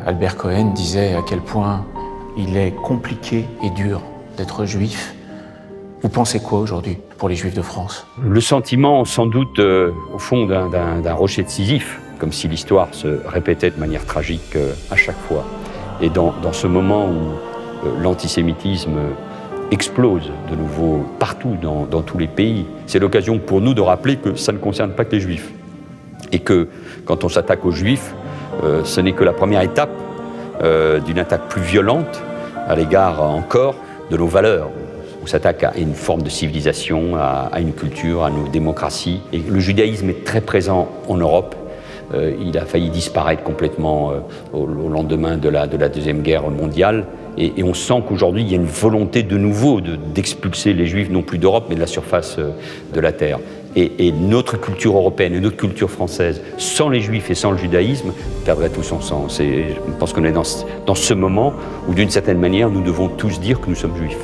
Albert Cohen disait à quel point il est compliqué et dur d'être juif. Vous pensez quoi aujourd'hui pour les Juifs de France? Le sentiment, sans doute, au fond, d'un rocher de Sisyphe, comme si l'histoire se répétait de manière tragique à chaque fois. Et dans ce moment où l'antisémitisme explose de nouveau partout dans tous les pays, c'est l'occasion pour nous de rappeler que ça ne concerne pas que les Juifs. Et que quand on s'attaque aux Juifs, ce n'est que la première étape d'une attaque plus violente à l'égard encore de nos valeurs. On s'attaque à une forme de civilisation, à une culture, à nos démocraties. Et le judaïsme est très présent en Europe. Il a failli disparaître complètement au lendemain de la Deuxième Guerre mondiale. Et on sent qu'aujourd'hui, il y a une volonté de nouveau d'expulser les Juifs, non plus d'Europe, mais de la surface de la Terre. Et notre culture européenne et notre culture française, sans les Juifs et sans le judaïsme, perdrait tout son sens. Et je pense qu'on est dans ce moment où, d'une certaine manière, nous devons tous dire que nous sommes Juifs.